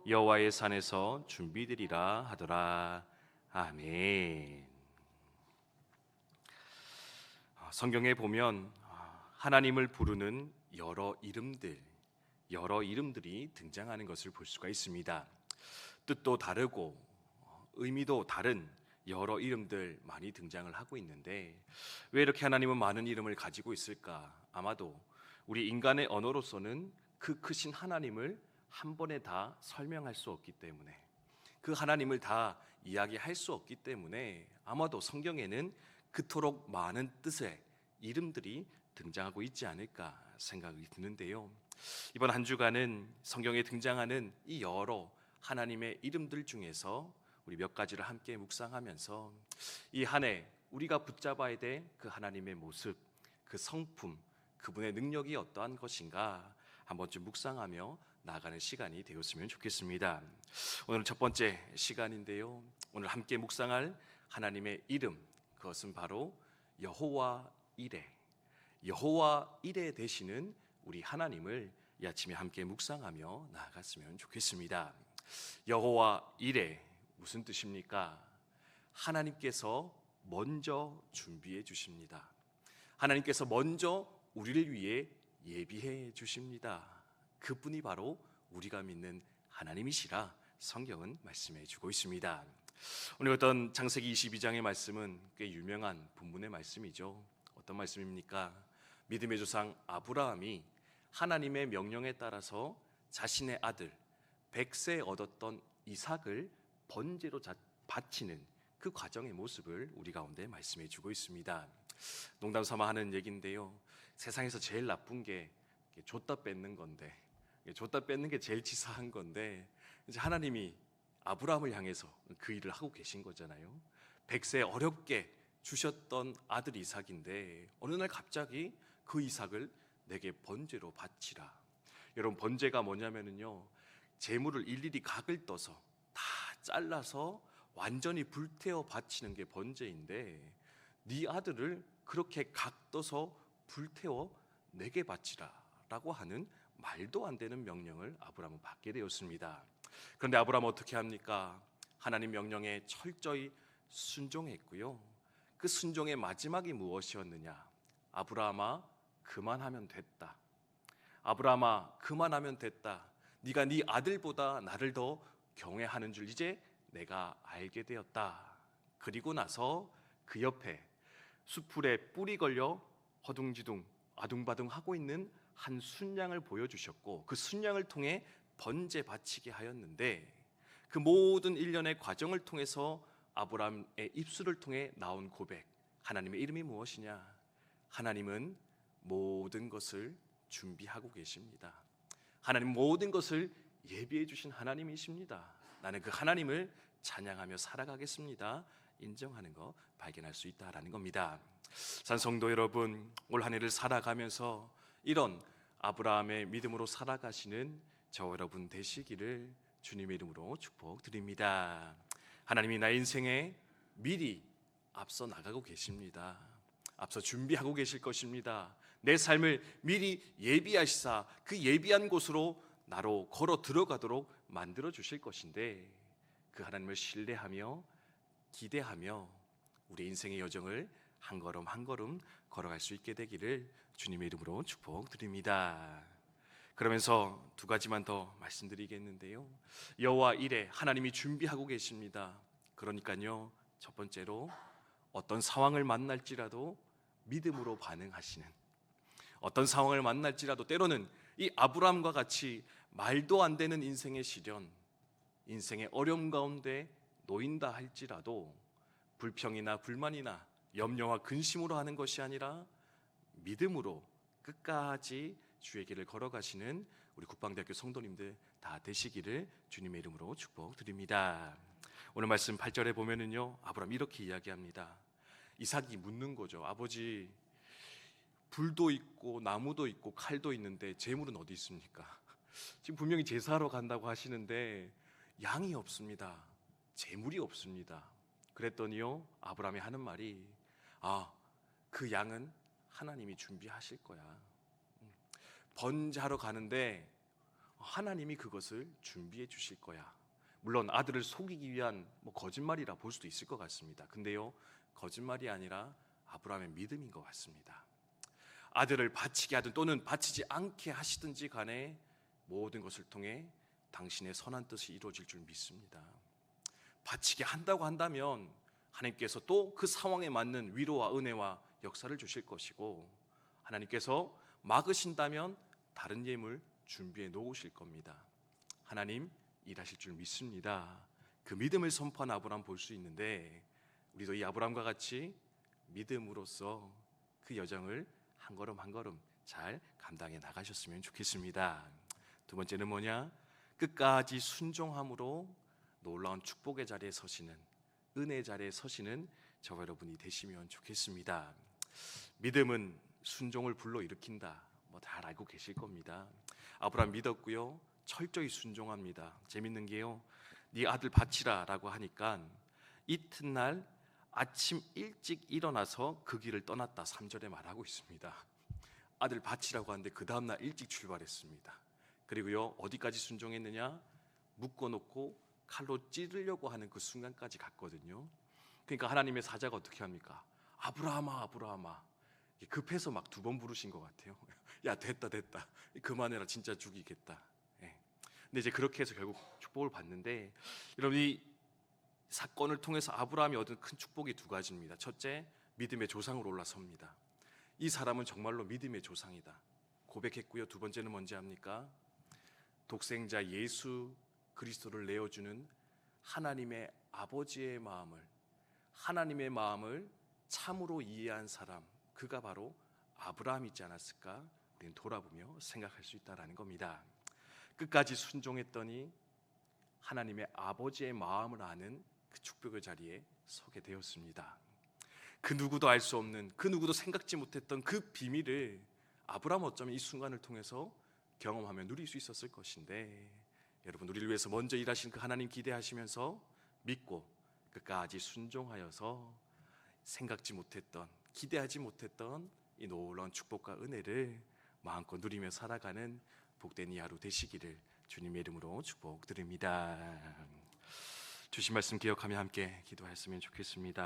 여호와의 산에서 준비되리라 하더라. 아멘. 성경에 보면 하나님을 부르는 여러 이름들이 등장하는 것을 볼 수가 있습니다. 뜻도 다르고 의미도 다른 여러 이름들 많이 등장을 하고 있는데, 왜 이렇게 하나님은 많은 이름을 가지고 있을까? 아마도 우리 인간의 언어로서는 그 크신 하나님을 한 번에 다 설명할 수 없기 때문에, 그 하나님을 다 이야기할 수 없기 때문에 아마도 성경에는 그토록 많은 뜻의 이름들이 등장하고 있지 않을까 생각이 드는데요. 이번 한 주간은 성경에 등장하는 이 여러 하나님의 이름들 중에서 우리 몇 가지를 함께 묵상하면서 이 한 해 우리가 붙잡아야 될 그 하나님의 모습, 그 성품, 그분의 능력이 어떠한 것인가 한 번쯤 묵상하며 나아가는 시간이 되었으면 좋겠습니다. 오늘 첫 번째 시간인데요, 오늘 함께 묵상할 하나님의 이름, 그것은 바로 여호와 이레. 여호와 이레 되시는 우리 하나님을 이 아침에 함께 묵상하며 나아갔으면 좋겠습니다. 여호와 이레, 무슨 뜻입니까? 하나님께서 먼저 준비해 주십니다. 하나님께서 먼저 우리를 위해 예비해 주십니다. 그분이 바로 우리가 믿는 하나님이시라 성경은 말씀해 주고 있습니다. 오늘 어떤 창세기 22장의 말씀은 꽤 유명한 본문의 말씀이죠. 어떤 말씀입니까? 믿음의 조상 아브라함이 하나님의 명령에 따라서 자신의 아들 100세 얻었던 이삭을 번제로 바치는 그 과정의 모습을 우리 가운데 말씀해 주고 있습니다. 농담 삼아 하는 얘기인데요, 세상에서 제일 나쁜 게 줬다 뺏는 건데, 줬다 뺏는 게 제일 치사한 건데, 이제 하나님이 아브라함을 향해서 그 일을 하고 계신 거잖아요. 100세 어렵게 주셨던 아들 이삭인데 어느 날 갑자기 그 이삭을 내게 번제로 바치라. 여러분, 번제가 뭐냐면요, 제물을 일일이 각을 떠서 다 잘라서 완전히 불태워 바치는 게 번제인데, 네 아들을 그렇게 각 떠서 불태워 내게 바치라 라고 하는 말도 안 되는 명령을 아브라함은 받게 되었습니다. 그런데 아브라함은 어떻게 합니까? 하나님 명령에 철저히 순종했고요. 그 순종의 마지막이 무엇이었느냐? 아브라함아, 그만하면 됐다. 아브라함아, 그만하면 됐다. 네가 네 아들보다 나를 더 경외하는 줄 이제 내가 알게 되었다. 그리고 나서 그 옆에 수풀에 뿔이 걸려 허둥지둥 아둥바둥 하고 있는 한 순양을 보여주셨고, 그 순양을 통해 번제 바치게 하였는데, 그 모든 일련의 과정을 통해서 아브라함의 입술을 통해 나온 고백, 하나님의 이름이 무엇이냐? 하나님은 모든 것을 준비하고 계십니다. 하나님 모든 것을 예비해 주신 하나님이십니다. 나는 그 하나님을 찬양하며 살아가겠습니다. 인정하는 거 발견할 수 있다라는 겁니다. 산성도 여러분, 올 한 해를 살아가면서 이런 아브라함의 믿음으로 살아가시는 저 여러분 되시기를 주님의 이름으로 축복드립니다. 하나님이 나의 인생에 미리 앞서 나가고 계십니다. 앞서 준비하고 계실 것입니다. 내 삶을 미리 예비하시사 그 예비한 곳으로 나로 걸어 들어가도록 만들어 주실 것인데, 그 하나님을 신뢰하며 기대하며 우리 인생의 여정을 한 걸음 한 걸음 걸어갈 수 있게 되기를 주님의 이름으로 축복드립니다. 그러면서 두 가지만 더 말씀드리겠는데요, 여호와 이레, 하나님이 준비하고 계십니다. 그러니까요, 첫 번째로 어떤 상황을 만날지라도 믿음으로 반응하시는, 어떤 상황을 만날지라도 때로는 이 아브라함과 같이 말도 안 되는 인생의 시련, 인생의 어려움 가운데 놓인다 할지라도 불평이나 불만이나 염려와 근심으로 하는 것이 아니라 믿음으로 끝까지 주의 길을 걸어가시는 우리 국방대학교 성도님들 다 되시기를 주님의 이름으로 축복드립니다. 오늘 말씀 8절에 보면은요, 아브라함 이렇게 이야기합니다. 이삭이 묻는 거죠. 아버지, 불도 있고 나무도 있고 칼도 있는데 재물은 어디 있습니까? 지금 분명히 제사하러 간다고 하시는데 양이 없습니다. 재물이 없습니다. 그랬더니요, 아브라함이 하는 말이, 그 양은 하나님이 준비하실 거야. 번제하러 가는데 하나님이 그것을 준비해 주실 거야. 물론 아들을 속이기 위한 거짓말이라 볼 수도 있을 것 같습니다. 근데요, 거짓말이 아니라 아브라함의 믿음인 것 같습니다. 아들을 바치게 하든 또는 바치지 않게 하시든지 간에 모든 것을 통해 당신의 선한 뜻이 이루어질 줄 믿습니다. 바치게 한다고 한다면 하나님께서 또 그 상황에 맞는 위로와 은혜와 역사를 주실 것이고, 하나님께서 막으신다면 다른 예물 준비해 놓으실 겁니다. 하나님 일하실 줄 믿습니다. 그 믿음을 선포한 아브라함 볼 수 있는데, 우리도 이 아브라함과 같이 믿음으로써 그 여정을 한 걸음 한 걸음 잘 감당해 나가셨으면 좋겠습니다. 두 번째는 뭐냐? 끝까지 순종함으로 놀라운 축복의 자리에 서시는, 은혜의 자리에 서시는 저와 여러분이 되시면 좋겠습니다. 믿음은 순종을 불러일으킨다. 잘 알고 계실 겁니다. 아브라함 믿었고요, 철저히 순종합니다. 재밌는 게요, 네 아들 바치라 라고 하니까 이튿날 아침 일찍 일어나서 그 길을 떠났다 3절에 말하고 있습니다. 아들 바치라고 하는데 그 다음날 일찍 출발했습니다. 그리고요, 어디까지 순종했느냐? 묶어놓고 칼로 찌르려고 하는 그 순간까지 갔거든요. 그러니까 하나님의 사자가 어떻게 합니까? 아브라함아, 아브라함아. 급해서 막 2번 부르신 것 같아요. 야, 됐다 그만해라, 진짜 죽이겠다. 근데 이제 그렇게 해서 결국 축복을 받는데, 여러분 이 사건을 통해서 아브라함이 얻은 큰 축복이 2가지입니다. 첫째, 믿음의 조상으로 올라섭니다. 이 사람은 정말로 믿음의 조상이다 고백했고요. 2번째는 뭔지 압니까? 독생자 예수 그리스도를 내어주는 하나님의 아버지의 마음을, 하나님의 마음을 참으로 이해한 사람, 그가 바로 아브라함이지 않았을까? 우리는 돌아보며 생각할 수 있다는 겁니다. 끝까지 순종했더니 하나님의 아버지의 마음을 아는 그 축복의 자리에 서게 되었습니다. 그 누구도 알 수 없는, 그 누구도 생각지 못했던 그 비밀을 아브라함 어쩌면 이 순간을 통해서 경험하며 누릴 수 있었을 것인데, 여러분 우리를 위해서 먼저 일하신 그 하나님 기대하시면서 믿고 끝까지 순종하여서 생각지 못했던, 기대하지 못했던 이 놀라운 축복과 은혜를 마음껏 누리며 살아가는 복된 이 하루 되시기를 주님의 이름으로 축복드립니다. 주신 말씀 기억하며 함께 기도했으면 좋겠습니다.